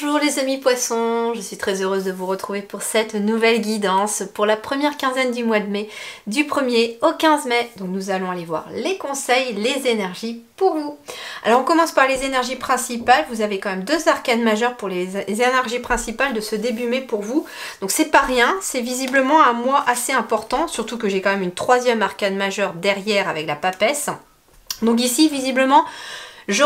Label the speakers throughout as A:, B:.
A: Bonjour les amis poissons, je suis très heureuse de vous retrouver pour cette nouvelle guidance pour la première quinzaine du mois de mai, du 1er au 15 mai. Donc nous allons aller voir les conseils, les énergies pour vous. Alors on commence par les énergies principales, vous avez quand même deux arcanes majeures pour les énergies principales de ce début mai pour vous. Donc c'est pas rien, c'est visiblement un mois assez important, surtout que j'ai quand même une troisième arcane majeure derrière avec la papesse. Donc ici visiblement je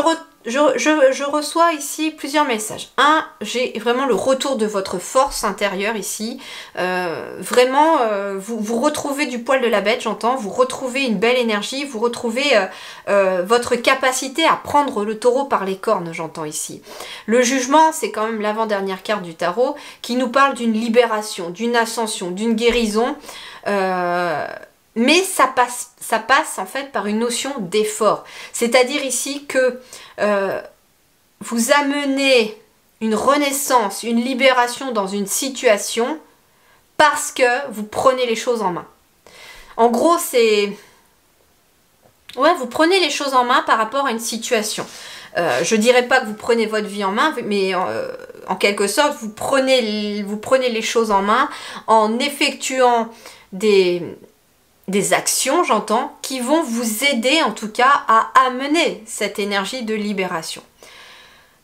A: reçois ici plusieurs messages. Un, j'ai vraiment le retour de votre force intérieure ici. Vous retrouvez du poil de la bête, j'entends. Vous retrouvez une belle énergie. Vous retrouvez votre capacité à prendre le taureau par les cornes, j'entends ici. Le jugement, c'est quand même l'avant-dernière carte du tarot qui nous parle d'une libération, d'une ascension, d'une guérison. Mais ça passe en fait par une notion d'effort. C'est-à-dire ici que vous amenez une renaissance, une libération dans une situation parce que vous prenez les choses en main. En gros, c'est... Ouais, vous prenez les choses en main par rapport à une situation. Je dirais pas que vous prenez votre vie en main, mais en quelque sorte, vous prenez les choses en main en effectuant des actions, j'entends, qui vont vous aider en tout cas à amener cette énergie de libération.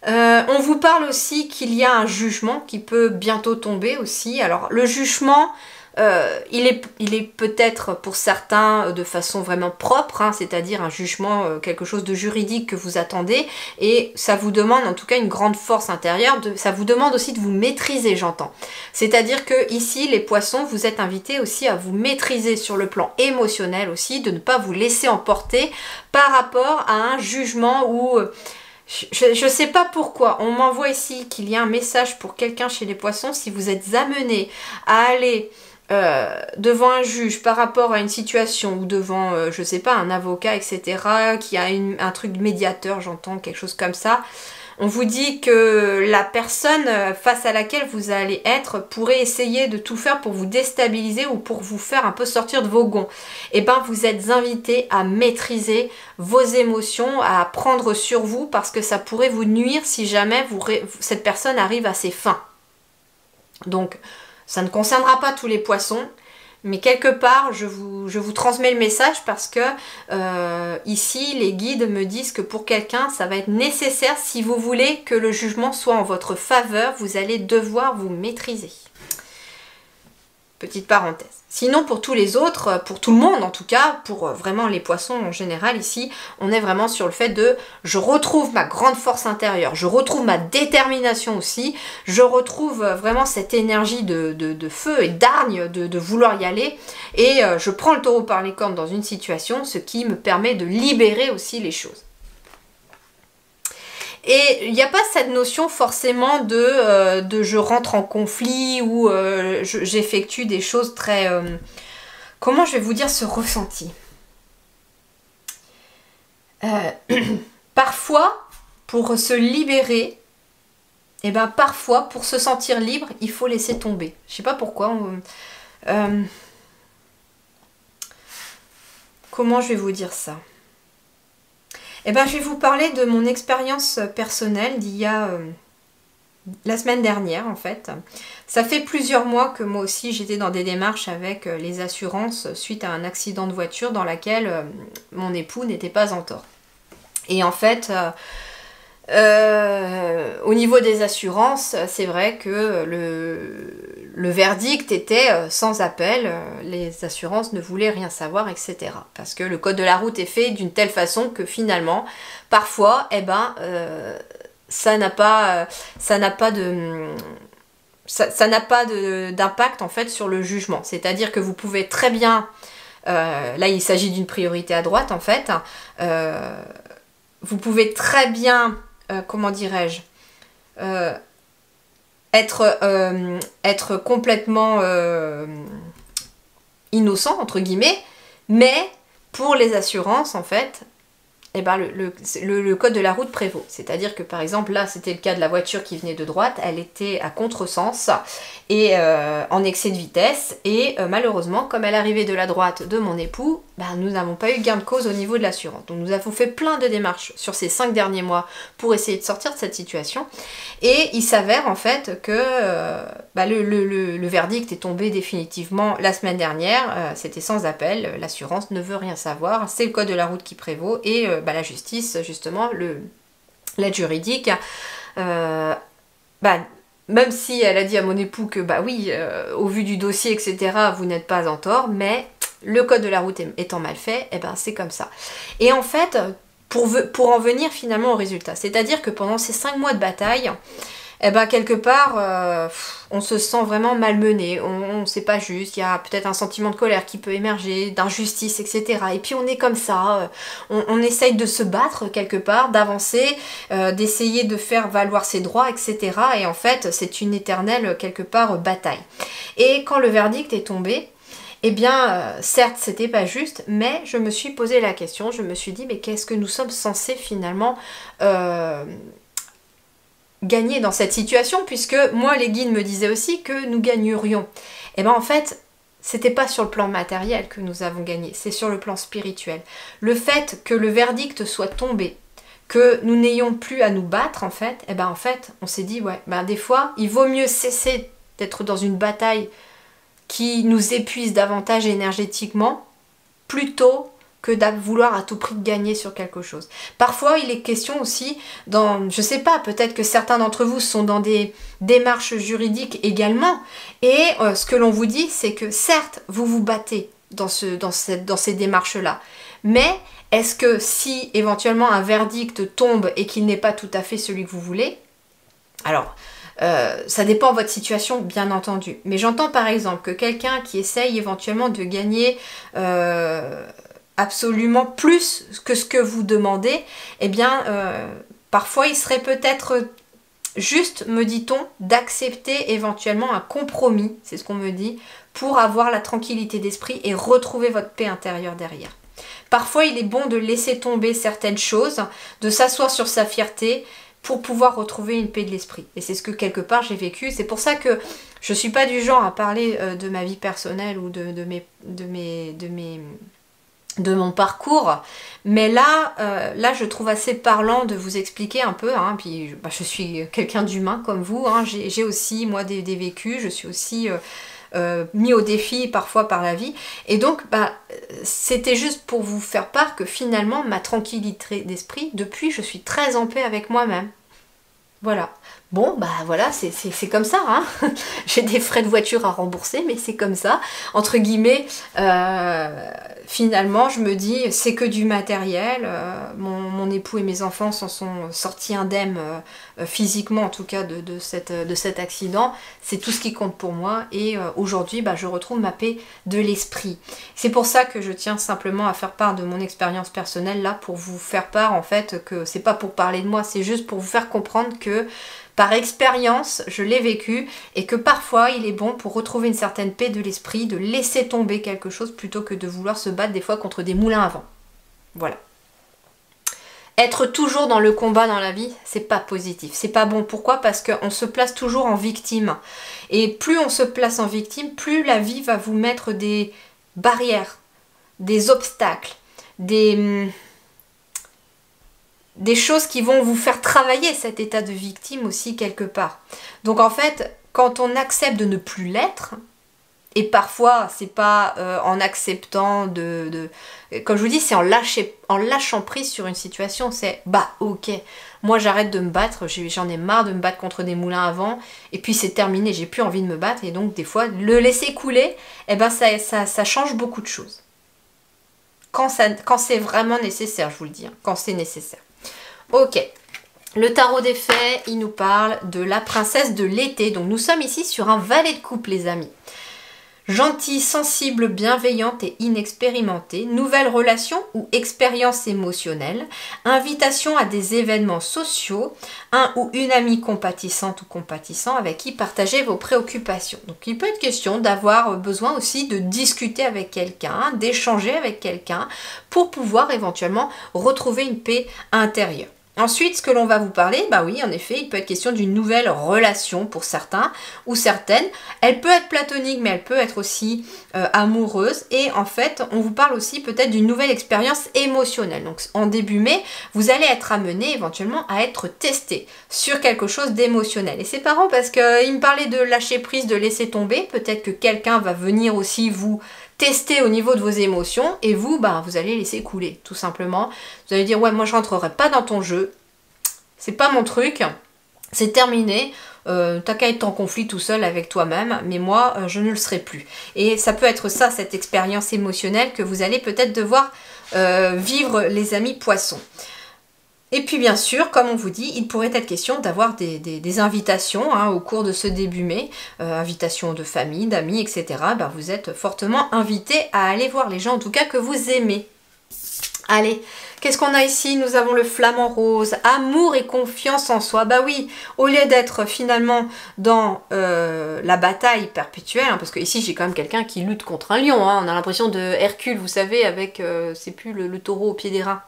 A: On vous parle aussi qu'il y a un jugement qui peut bientôt tomber aussi. Alors le jugement, il est peut-être pour certains de façon vraiment propre, hein, c'est-à-dire un jugement, quelque chose de juridique que vous attendez, et ça vous demande en tout cas une grande force intérieure, ça vous demande aussi de vous maîtriser, j'entends. C'est-à-dire que ici, les poissons, vous êtes invités aussi à vous maîtriser sur le plan émotionnel aussi, de ne pas vous laisser emporter par rapport à un jugement où... Je ne sais pas pourquoi, on m'envoie ici qu'il y a un message pour quelqu'un chez les poissons. Si vous êtes amené à aller devant un juge par rapport à une situation ou devant, je sais pas, un avocat, etc., qui a un truc de médiateur, j'entends quelque chose comme ça, on vous dit que la personne face à laquelle vous allez être pourrait essayer de tout faire pour vous déstabiliser ou pour vous faire un peu sortir de vos gonds. Et bien vous êtes invité à maîtriser vos émotions, à prendre sur vous parce que ça pourrait vous nuire si jamais cette personne arrive à ses fins. Donc ça ne concernera pas tous les poissons. Mais quelque part, je vous transmets le message parce que ici, les guides me disent que pour quelqu'un, ça va être nécessaire. Si vous voulez que le jugement soit en votre faveur, vous allez devoir vous maîtriser. Petite parenthèse. Sinon, pour tous les autres, pour tout le monde en tout cas, pour vraiment les poissons en général ici, on est vraiment sur le fait de je retrouve ma grande force intérieure, je retrouve ma détermination aussi, je retrouve vraiment cette énergie de feu et d'hargne de vouloir y aller et je prends le taureau par les cornes dans une situation, ce qui me permet de libérer aussi les choses. Et il n'y a pas cette notion forcément de je rentre en conflit ou j'effectue des choses très... comment je vais vous dire ce ressenti parfois, pour se libérer, et ben parfois, pour se sentir libre, il faut laisser tomber. Je sais pas pourquoi. Comment je vais vous dire ça ? Eh ben, je vais vous parler de mon expérience personnelle d'il y a la semaine dernière en fait. Ça fait plusieurs mois que moi aussi j'étais dans des démarches avec les assurances suite à un accident de voiture dans laquelle mon époux n'était pas en tort. Et en fait, au niveau des assurances, c'est vrai que le verdict était sans appel, les assurances ne voulaient rien savoir, etc. Parce que le code de la route est fait d'une telle façon que finalement, parfois, eh ben, ça n'a pas d'impact en fait sur le jugement. C'est-à-dire que vous pouvez très bien, là il s'agit d'une priorité à droite en fait, vous pouvez très bien, comment dirais-je, être complètement innocent, entre guillemets, mais pour les assurances, en fait, eh ben le code de la route prévaut. C'est-à-dire que par exemple, là c'était le cas de la voiture qui venait de droite, elle était à contresens et en excès de vitesse. Et malheureusement, comme elle arrivait de la droite de mon époux, ben, nous n'avons pas eu gain de cause au niveau de l'assurance. Donc nous avons fait plein de démarches sur ces 5 derniers mois pour essayer de sortir de cette situation. Et il s'avère en fait que le verdict est tombé définitivement la semaine dernière. C'était sans appel, l'assurance ne veut rien savoir, c'est le code de la route qui prévaut. Et la justice, justement, l'aide juridique, même si elle a dit à mon époux que oui, au vu du dossier, etc., vous n'êtes pas en tort, mais le code de la route étant mal fait, c'est comme ça. Et en fait, pour en venir finalement au résultat, c'est-à-dire que pendant ces 5 mois de bataille, quelque part, on se sent vraiment malmené, on sait pas juste, il y a peut-être un sentiment de colère qui peut émerger, d'injustice, etc. Et puis on est comme ça, on essaye de se battre quelque part, d'avancer, d'essayer de faire valoir ses droits, etc. Et en fait, c'est une éternelle, quelque part, bataille. Et quand le verdict est tombé, certes, c'était pas juste, mais je me suis posé la question, je me suis dit, mais qu'est-ce que nous sommes censés finalement gagner dans cette situation, puisque moi les guides me disaient aussi que nous gagnerions. En fait, c'était pas sur le plan matériel que nous avons gagné, c'est sur le plan spirituel. Le fait que le verdict soit tombé, que nous n'ayons plus à nous battre en fait, on s'est dit des fois il vaut mieux cesser d'être dans une bataille qui nous épuise davantage énergétiquement, plutôt que de vouloir à tout prix gagner sur quelque chose. Parfois, il est question aussi, je sais pas, peut-être que certains d'entre vous sont dans des démarches juridiques également, et ce que l'on vous dit, c'est que certes, vous vous battez dans ces démarches-là, mais est-ce que si éventuellement un verdict tombe et qu'il n'est pas tout à fait celui que vous voulez, alors ça dépend de votre situation, bien entendu. Mais j'entends par exemple que quelqu'un qui essaye éventuellement de gagner absolument plus que ce que vous demandez, parfois il serait peut-être juste, me dit-on, d'accepter éventuellement un compromis, c'est ce qu'on me dit, pour avoir la tranquillité d'esprit et retrouver votre paix intérieure derrière. Parfois il est bon de laisser tomber certaines choses, de s'asseoir sur sa fierté, pour pouvoir retrouver une paix de l'esprit. Et c'est ce que quelque part j'ai vécu. C'est pour ça que je suis pas du genre à parler de ma vie personnelle ou de mon parcours. Mais là, je trouve assez parlant de vous expliquer un peu. Puis je suis quelqu'un d'humain comme vous. J'ai aussi, moi, des vécus. Je suis aussi mis au défi parfois par la vie. Et donc, c'était juste pour vous faire part que finalement, ma tranquillité d'esprit, depuis, je suis très en paix avec moi-même. Voilà. Bon, voilà, c'est comme ça. J'ai des frais de voiture à rembourser, mais c'est comme ça. Entre guillemets, finalement, je me dis, c'est que du matériel. Mon époux et mes enfants s'en sont sortis indemnes, physiquement en tout cas, de cet accident. C'est tout ce qui compte pour moi. Et aujourd'hui, je retrouve ma paix de l'esprit. C'est pour ça que je tiens simplement à faire part de mon expérience personnelle, là, pour vous faire part, en fait, que c'est pas pour parler de moi, c'est juste pour vous faire comprendre que par expérience, je l'ai vécu et que parfois il est bon pour retrouver une certaine paix de l'esprit, de laisser tomber quelque chose plutôt que de vouloir se battre des fois contre des moulins à vent. Voilà. Être toujours dans le combat dans la vie, c'est pas positif, c'est pas bon. Pourquoi? Parce qu'on se place toujours en victime. Et plus on se place en victime, plus la vie va vous mettre des barrières, des obstacles, des choses qui vont vous faire travailler cet état de victime aussi quelque part. Donc en fait, quand on accepte de ne plus l'être, et parfois c'est pas en acceptant comme je vous dis, c'est en lâchant prise sur une situation, c'est ok, moi j'arrête de me battre, j'en ai marre de me battre contre des moulins à vent, et puis c'est terminé, j'ai plus envie de me battre, et donc des fois, le laisser couler, ça change beaucoup de choses. Quand c'est vraiment nécessaire, je vous le dis, quand c'est nécessaire. Ok, le tarot des fées, il nous parle de la princesse de l'été. Donc nous sommes ici sur un valet de coupe, les amis. Gentille, sensible, bienveillante et inexpérimentée, nouvelle relation ou expérience émotionnelle, invitation à des événements sociaux, un ou une amie compatissante ou compatissant avec qui partager vos préoccupations. Donc il peut être question d'avoir besoin aussi de discuter avec quelqu'un, d'échanger avec quelqu'un pour pouvoir éventuellement retrouver une paix intérieure. Ensuite, ce que l'on va vous parler, bah oui, en effet, il peut être question d'une nouvelle relation pour certains ou certaines. Elle peut être platonique, mais elle peut être aussi amoureuse. Et en fait, on vous parle aussi peut-être d'une nouvelle expérience émotionnelle. Donc, en début mai, vous allez être amené éventuellement à être testé sur quelque chose d'émotionnel. Et c'est marrant parce qu'il me parlait de lâcher prise, de laisser tomber. Peut-être que quelqu'un va venir aussi vous tester au niveau de vos émotions et vous, bah, vous allez laisser couler, tout simplement. Vous allez dire, ouais, moi je rentrerai pas dans ton jeu, c'est pas mon truc, c'est terminé, t'as qu'à être en conflit tout seul avec toi-même, mais moi, je ne le serai plus. Et ça peut être ça, cette expérience émotionnelle que vous allez peut-être devoir vivre, les amis poissons. Et puis bien sûr, comme on vous dit, il pourrait être question d'avoir des invitations hein, au cours de ce début mai, invitations de famille, d'amis, etc. Ben, vous êtes fortement invités à aller voir les gens, en tout cas que vous aimez. Allez, qu'est-ce qu'on a ici? Nous avons le flamant rose, amour et confiance en soi. Bah oui, au lieu d'être finalement dans la bataille perpétuelle, hein, parce que ici j'ai quand même quelqu'un qui lutte contre un lion, hein, on a l'impression de Hercule, vous savez, avec, c'est plus le taureau au pied des reins.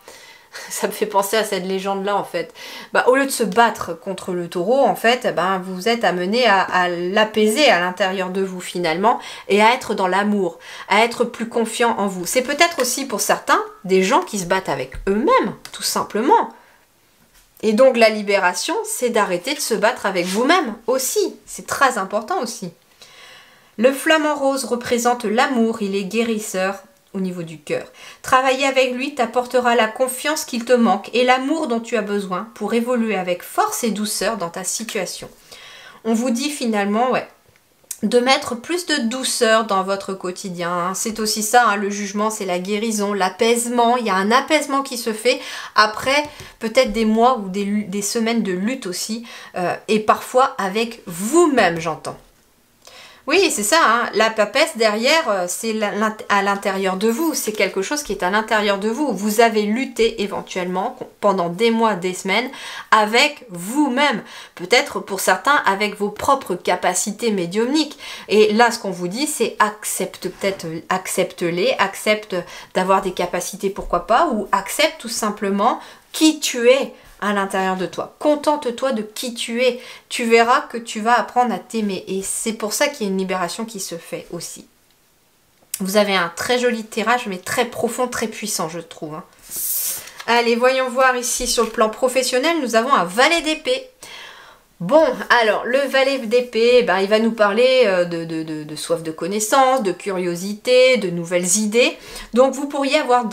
A: Ça me fait penser à cette légende-là, en fait. Bah, au lieu de se battre contre le taureau, en fait, bah, vous êtes amené à l'apaiser à l'intérieur de vous, finalement, et à être dans l'amour, à être plus confiant en vous. C'est peut-être aussi, pour certains, des gens qui se battent avec eux-mêmes, tout simplement. Et donc, la libération, c'est d'arrêter de se battre avec vous-même, aussi. C'est très important, aussi. Le flamant rose représente l'amour, il est guérisseur, au niveau du cœur. Travailler avec lui t'apportera la confiance qu'il te manque et l'amour dont tu as besoin pour évoluer avec force et douceur dans ta situation. On vous dit finalement, ouais, de mettre plus de douceur dans votre quotidien. Hein. C'est aussi ça, hein, le jugement, c'est la guérison, l'apaisement. Il y a un apaisement qui se fait après peut-être des mois ou des semaines de lutte aussi, et parfois avec vous-même, j'entends. Oui, c'est ça, hein. La papesse derrière, c'est à l'intérieur de vous, c'est quelque chose qui est à l'intérieur de vous. Vous avez lutté éventuellement pendant des mois, des semaines avec vous-même. Peut-être pour certains avec vos propres capacités médiumniques. Et là, ce qu'on vous dit, c'est accepte-les, accepte d'avoir des capacités, pourquoi pas, ou accepte tout simplement qui tu es à l'intérieur de toi. Contente-toi de qui tu es. Tu verras que tu vas apprendre à t'aimer. Et c'est pour ça qu'il y a une libération qui se fait aussi. Vous avez un très joli tirage, mais très profond, très puissant, je trouve. Hein. Allez, voyons voir ici sur le plan professionnel, nous avons un valet d'épée. Bon, alors, le valet d'épée, ben, il va nous parler de soif de connaissance, de curiosité, de nouvelles idées. Donc, vous pourriez avoir...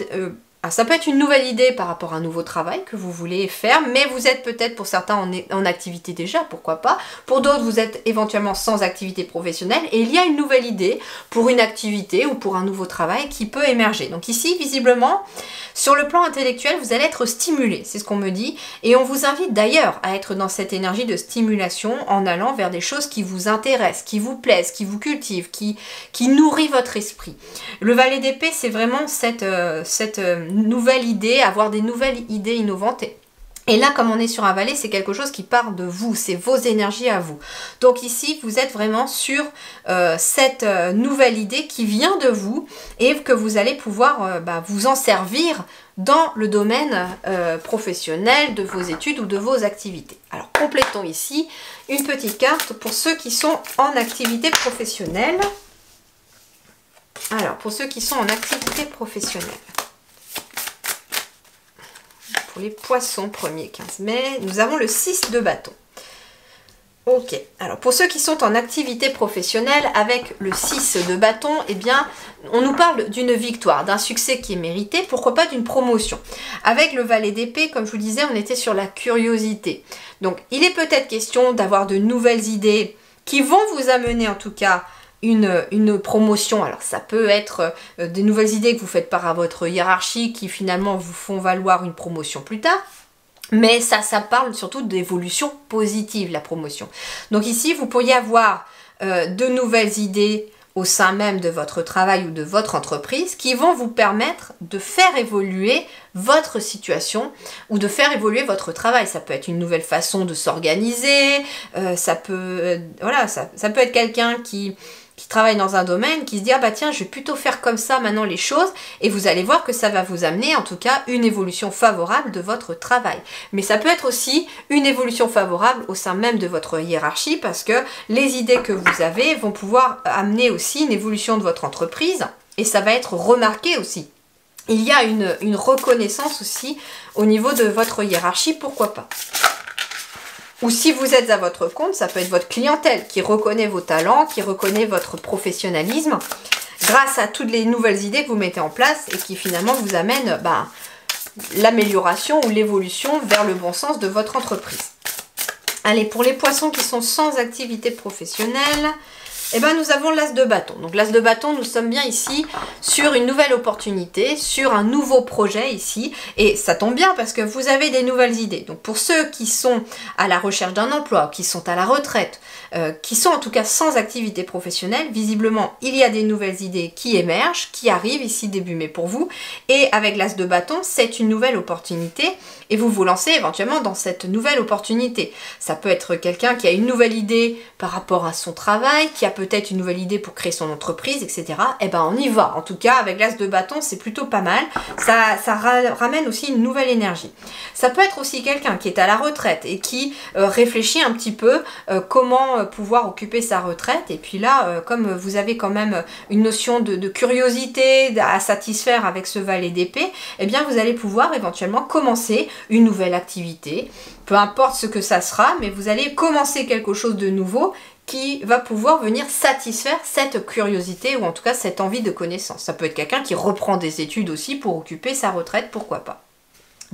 A: ça peut être une nouvelle idée par rapport à un nouveau travail que vous voulez faire, mais vous êtes peut-être pour certains en activité déjà, pourquoi pas. Pour d'autres, vous êtes éventuellement sans activité professionnelle et il y a une nouvelle idée pour une activité ou pour un nouveau travail qui peut émerger. Donc ici, visiblement, sur le plan intellectuel, vous allez être stimulé, c'est ce qu'on me dit. Et on vous invite d'ailleurs à être dans cette énergie de stimulation en allant vers des choses qui vous intéressent, qui vous plaisent, qui vous cultivent, qui nourrit votre esprit. Le valet d'épée, c'est vraiment cette nouvelle idée, avoir des nouvelles idées innovantes. Et là, comme on est sur un valet, c'est quelque chose qui part de vous, c'est vos énergies à vous. Donc ici, vous êtes vraiment sur cette nouvelle idée qui vient de vous et que vous allez pouvoir vous en servir dans le domaine professionnel de vos études ou de vos activités. Alors, complétons ici une petite carte pour ceux qui sont en activité professionnelle. Alors, pour ceux qui sont en activité professionnelle. Pour les poissons, 1er 15 mai, nous avons le 6 de bâton. Ok, alors pour ceux qui sont en activité professionnelle, avec le 6 de bâton, eh bien, on nous parle d'une victoire, d'un succès qui est mérité, pourquoi pas d'une promotion. Avec le valet d'épée, comme je vous disais, on était sur la curiosité. Donc, il est peut-être question d'avoir de nouvelles idées qui vont vous amener en tout cas une promotion. Alors ça peut être des nouvelles idées que vous faites part à votre hiérarchie qui finalement vous font valoir une promotion plus tard. Mais ça parle surtout d'évolution positive, la promotion. Donc ici, vous pourriez avoir de nouvelles idées au sein même de votre travail ou de votre entreprise qui vont vous permettre de faire évoluer votre situation ou de faire évoluer votre travail. Ça peut être une nouvelle façon de s'organiser, ça peut être quelqu'un qui travaille dans un domaine, qui se dit « Ah bah tiens, je vais plutôt faire comme ça maintenant les choses » et vous allez voir que ça va vous amener en tout cas une évolution favorable de votre travail. Mais ça peut être aussi une évolution favorable au sein même de votre hiérarchie parce que les idées que vous avez vont pouvoir amener aussi une évolution de votre entreprise et ça va être remarqué aussi. Il y a une reconnaissance aussi au niveau de votre hiérarchie, pourquoi pas. Ou si vous êtes à votre compte, ça peut être votre clientèle qui reconnaît vos talents, qui reconnaît votre professionnalisme grâce à toutes les nouvelles idées que vous mettez en place et qui finalement vous amènent l'amélioration ou l'évolution vers le bon sens de votre entreprise. Allez, pour les poissons qui sont sans activité professionnelle, eh ben, nous avons l'as de bâton. Donc l'as de bâton, nous sommes bien ici sur une nouvelle opportunité, sur un nouveau projet ici. Et ça tombe bien parce que vous avez des nouvelles idées. Donc pour ceux qui sont à la recherche d'un emploi, qui sont à la retraite, qui sont en tout cas sans activité professionnelle, visiblement il y a des nouvelles idées qui émergent, qui arrivent ici début mai pour vous. Et avec l'as de bâton, c'est une nouvelle opportunité. Et vous vous lancez éventuellement dans cette nouvelle opportunité. Ça peut être quelqu'un qui a une nouvelle idée par rapport à son travail, qui a peut-être une nouvelle idée pour créer son entreprise, etc. Eh ben on y va. En tout cas, avec l'as de bâton, c'est plutôt pas mal. Ça ramène aussi une nouvelle énergie. Ça peut être aussi quelqu'un qui est à la retraite et qui réfléchit un petit peu comment pouvoir occuper sa retraite. Et puis là, comme vous avez quand même une notion de curiosité à satisfaire avec ce valet d'épée, eh bien vous allez pouvoir éventuellement commencer une nouvelle activité. Peu importe ce que ça sera, mais vous allez commencer quelque chose de nouveau qui va pouvoir venir satisfaire cette curiosité ou en tout cas cette envie de connaissance. Ça peut être quelqu'un qui reprend des études aussi pour occuper sa retraite, pourquoi pas.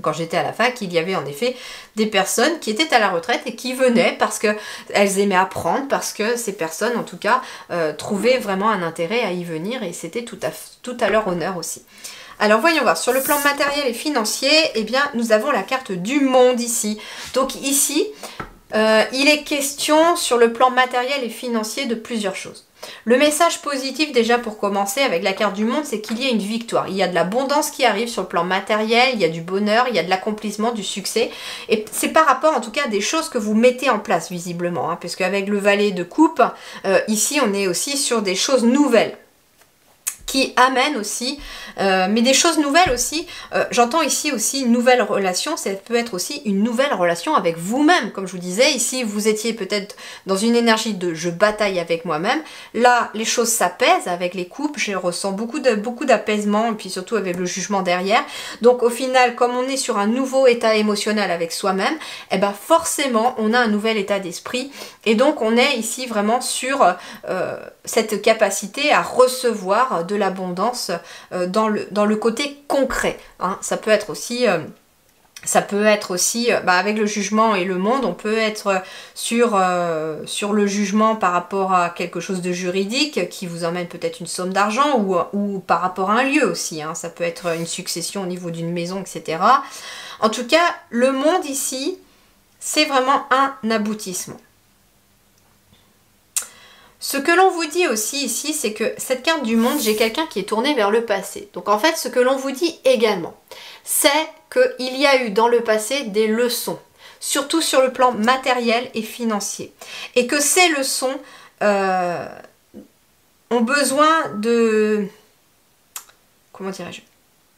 A: Quand j'étais à la fac, il y avait en effet des personnes qui étaient à la retraite et qui venaient parce qu'elles aimaient apprendre, parce que ces personnes en tout cas trouvaient vraiment un intérêt à y venir et c'était tout à leur honneur aussi. Alors voyons voir, sur le plan matériel et financier, eh bien nous avons la carte du monde ici. Donc ici, il est question sur le plan matériel et financier de plusieurs choses. Le message positif déjà pour commencer avec la carte du monde, c'est qu'il y a une victoire. Il y a de l'abondance qui arrive sur le plan matériel, il y a du bonheur, il y a de l'accomplissement, du succès. Et c'est par rapport en tout cas à des choses que vous mettez en place visiblement. Hein, puisque avec le valet de coupe, ici on est aussi sur des choses nouvelles qui amènent aussi, mais des choses nouvelles aussi, j'entends ici aussi une nouvelle relation, ça peut être aussi une nouvelle relation avec vous-même, comme je vous disais, ici vous étiez peut-être dans une énergie de je bataille avec moi-même, là les choses s'apaisent avec les coupes, je ressens beaucoup d'apaisement, et puis surtout avec le jugement derrière, donc au final, comme on est sur un nouveau état émotionnel avec soi-même, eh ben forcément on a un nouvel état d'esprit, et donc on est ici vraiment sur cette capacité à recevoir de l'abondance dans le côté concret. Hein. Ça peut être aussi avec le jugement et le monde, on peut être sur le jugement par rapport à quelque chose de juridique qui vous emmène peut-être une somme d'argent ou par rapport à un lieu aussi. Hein. Ça peut être une succession au niveau d'une maison, etc. En tout cas, le monde ici, c'est vraiment un aboutissement. Ce que l'on vous dit aussi ici, c'est que cette carte du monde, j'ai quelqu'un qui est tourné vers le passé. Donc en fait, ce que l'on vous dit également, c'est qu'il y a eu dans le passé des leçons, surtout sur le plan matériel et financier. Et que ces leçons ont besoin de... Comment dirais-je ?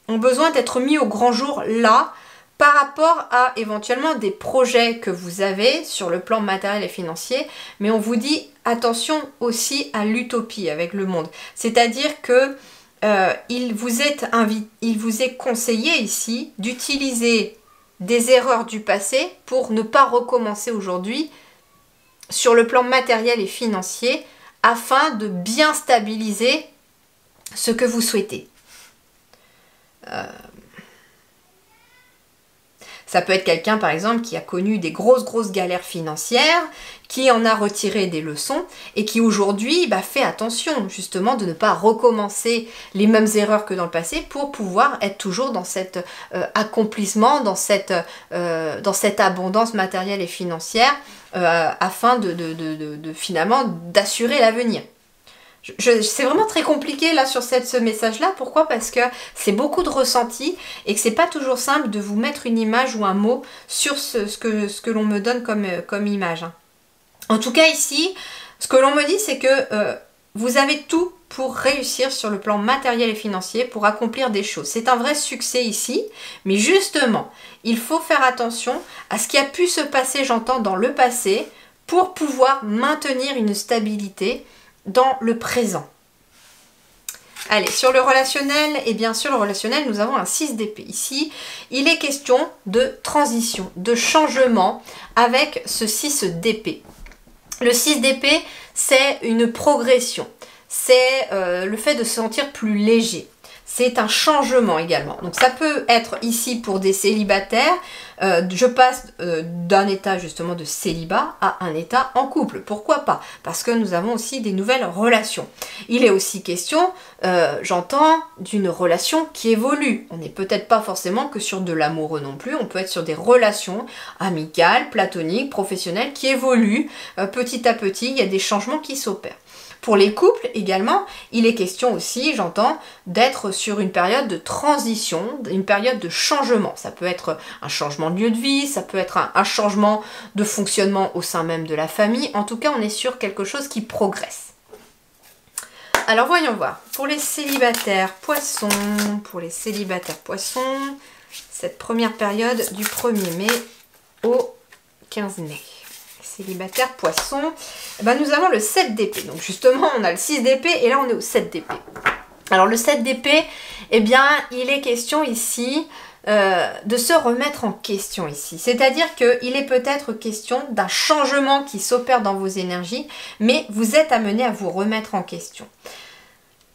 A: Ont besoin d'être mis au grand jour là, par rapport à éventuellement des projets que vous avez sur le plan matériel et financier, mais on vous dit attention aussi à l'utopie avec le monde. C'est-à-dire que il vous est conseillé ici d'utiliser des erreurs du passé pour ne pas recommencer aujourd'hui sur le plan matériel et financier afin de bien stabiliser ce que vous souhaitez. Ça peut être quelqu'un par exemple qui a connu des grosses galères financières, qui en a retiré des leçons et qui aujourd'hui fait attention justement de ne pas recommencer les mêmes erreurs que dans le passé pour pouvoir être toujours dans cet accomplissement, dans cette abondance matérielle et financière afin de finalement d'assurer l'avenir. C'est vraiment très compliqué là sur ce message-là. Pourquoi? Parce que c'est beaucoup de ressenti et que c'est pas toujours simple de vous mettre une image ou un mot sur ce que l'on me donne comme image. Hein. En tout cas ici, ce que l'on me dit, c'est que vous avez tout pour réussir sur le plan matériel et financier, pour accomplir des choses. C'est un vrai succès ici, mais justement, il faut faire attention à ce qui a pu se passer, j'entends, dans le passé, pour pouvoir maintenir une stabilité dans le présent. Allez, sur le relationnel, et bien sûr le relationnel, nous avons un 6 d'épée. Ici, il est question de transition, de changement avec ce 6 d'épée. Le 6 d'épée, c'est une progression. C'est le fait de se sentir plus léger. C'est un changement également. Donc ça peut être ici pour des célibataires. Je passe d'un état justement de célibat à un état en couple. Pourquoi pas? Parce que nous avons aussi des nouvelles relations. Il est aussi question, j'entends, d'une relation qui évolue. On n'est peut-être pas forcément que sur de l'amoureux non plus. On peut être sur des relations amicales, platoniques, professionnelles qui évoluent petit à petit. Il y a des changements qui s'opèrent. Pour les couples également, il est question aussi, j'entends, d'être sur une période de transition, une période de changement. Ça peut être un changement de lieu de vie, ça peut être un changement de fonctionnement au sein même de la famille. En tout cas, on est sur quelque chose qui progresse. Alors voyons voir. Pour les célibataires poissons, cette première période du 1er mai au 15 mai. Célibataire poisson, ben nous avons le 7 d'épée. Donc justement, on a le 6 d'épée et là on est au 7 d'épée. Alors le 7 d'épée, eh bien, il est question ici de se remettre en question ici. C'est-à-dire qu'il est peut-être question d'un changement qui s'opère dans vos énergies, mais vous êtes amené à vous remettre en question.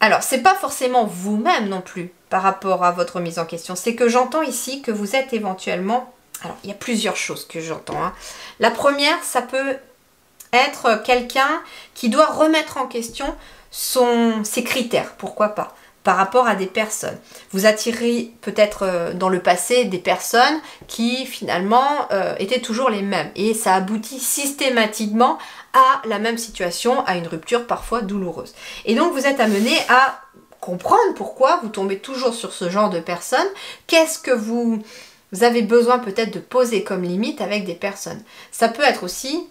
A: Alors, c'est pas forcément vous-même non plus par rapport à votre mise en question. C'est que j'entends ici que vous êtes éventuellement... Alors, il y a plusieurs choses que j'entends. Hein. La première, ça peut être quelqu'un qui doit remettre en question ses critères, pourquoi pas, par rapport à des personnes. Vous attirez peut-être dans le passé des personnes qui finalement étaient toujours les mêmes. Et ça aboutit systématiquement à la même situation, à une rupture parfois douloureuse. Et donc, vous êtes amené à comprendre pourquoi vous tombez toujours sur ce genre de personnes. Qu'est-ce que vous avez besoin peut-être de poser comme limite avec des personnes. Ça peut être aussi,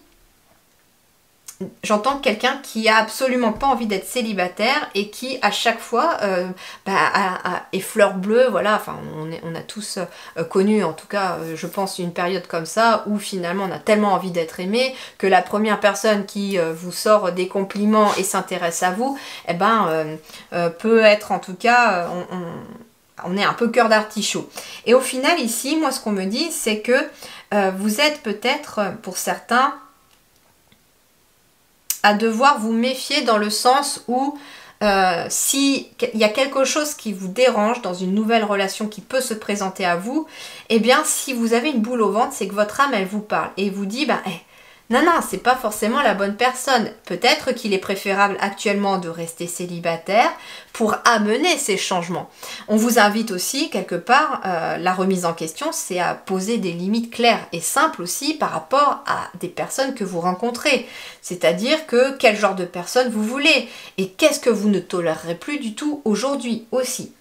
A: j'entends quelqu'un qui a absolument pas envie d'être célibataire et qui à chaque fois est fleur bleue, voilà, enfin on a tous connu en tout cas je pense une période comme ça où finalement on a tellement envie d'être aimé que la première personne qui vous sort des compliments et s'intéresse à vous, eh peut être en tout cas... on est un peu cœur d'artichaut. Et au final, ici, moi, ce qu'on me dit, c'est que vous êtes peut-être, pour certains, à devoir vous méfier dans le sens où s'il y a quelque chose qui vous dérange dans une nouvelle relation qui peut se présenter à vous, eh bien, si vous avez une boule au ventre, c'est que votre âme, elle vous parle et vous dit, non, c'est pas forcément la bonne personne. Peut-être qu'il est préférable actuellement de rester célibataire pour amener ces changements. On vous invite aussi, quelque part, la remise en question, c'est à poser des limites claires et simples aussi par rapport à des personnes que vous rencontrez. C'est-à-dire que quel genre de personne vous voulez et qu'est-ce que vous ne tolérerez plus du tout aujourd'hui aussi.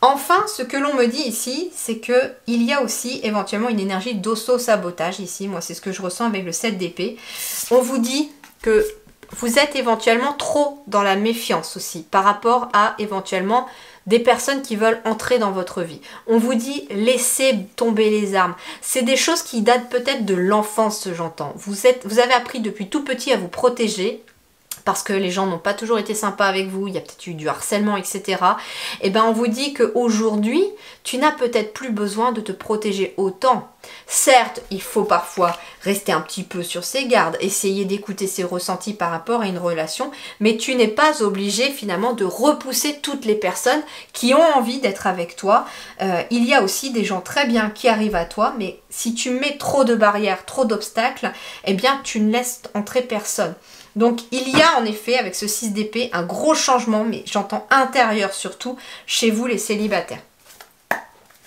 A: Enfin, ce que l'on me dit ici, c'est qu'il y a aussi éventuellement une énergie d'auto-sabotage ici. Moi, c'est ce que je ressens avec le 7 d'épée. On vous dit que vous êtes éventuellement trop dans la méfiance aussi par rapport à éventuellement des personnes qui veulent entrer dans votre vie. On vous dit laissez tomber les armes. C'est des choses qui datent peut-être de l'enfance, j'entends. Vous avez appris depuis tout petit à vous protéger parce que les gens n'ont pas toujours été sympas avec vous, il y a peut-être eu du harcèlement, etc. Et bien on vous dit qu'aujourd'hui, tu n'as peut-être plus besoin de te protéger autant. Certes, il faut parfois rester un petit peu sur ses gardes, essayer d'écouter ses ressentis par rapport à une relation, mais tu n'es pas obligé finalement de repousser toutes les personnes qui ont envie d'être avec toi. Il y a aussi des gens très bien qui arrivent à toi, mais si tu mets trop de barrières, trop d'obstacles, eh bien tu ne laisses entrer personne. Donc il y a en effet avec ce 6 d'épée un gros changement, mais j'entends intérieur surtout, chez vous les célibataires.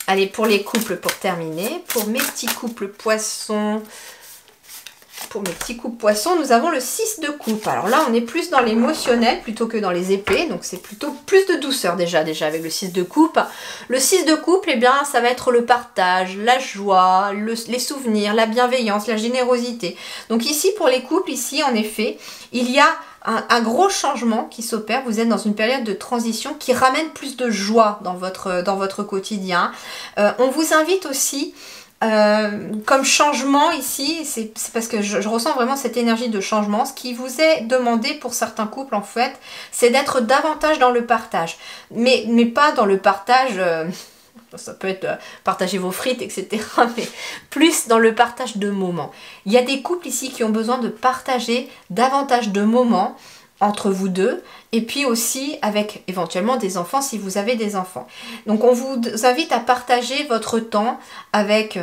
A: Allez, pour les couples pour terminer, pour mes petits couples poissons, pour mes petits coupes poissons, nous avons le 6 de coupe. Alors là, on est plus dans l'émotionnel plutôt que dans les épées. Donc c'est plutôt plus de douceur déjà avec le 6 de coupe. Le 6 de coupe, eh bien, ça va être le partage, la joie, les souvenirs, la bienveillance, la générosité. Donc ici, pour les couples, ici, en effet, il y a un gros changement qui s'opère. Vous êtes dans une période de transition qui ramène plus de joie dans votre quotidien. On vous invite aussi, comme changement ici, c'est parce que je ressens vraiment cette énergie de changement. Ce qui vous est demandé pour certains couples, en fait, c'est d'être davantage dans le partage. Mais pas dans le partage... ça peut être partager vos frites, etc. Mais plus dans le partage de moments. Il y a des couples ici qui ont besoin de partager davantage de moments entre vous deux, et puis aussi avec éventuellement des enfants si vous avez des enfants. Donc on vous invite à partager votre temps avec...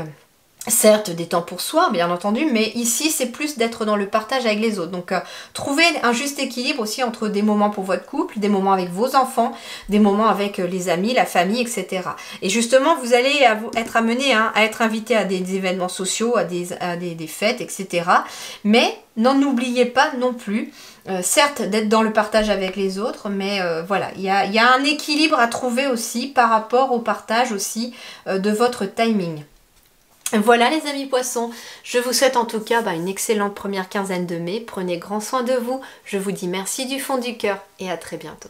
A: certes, des temps pour soi, bien entendu, mais ici, c'est plus d'être dans le partage avec les autres. Donc, trouvez un juste équilibre aussi entre des moments pour votre couple, des moments avec vos enfants, des moments avec les amis, la famille, etc. Et justement, vous allez être amené à être invité à des événements sociaux, à des fêtes, etc. Mais n'en oubliez pas non plus, certes, d'être dans le partage avec les autres, mais voilà, il y a un équilibre à trouver aussi par rapport au partage aussi de votre timing. Voilà les amis poissons, je vous souhaite en tout cas une excellente première quinzaine de mai. Prenez grand soin de vous, je vous dis merci du fond du cœur et à très bientôt.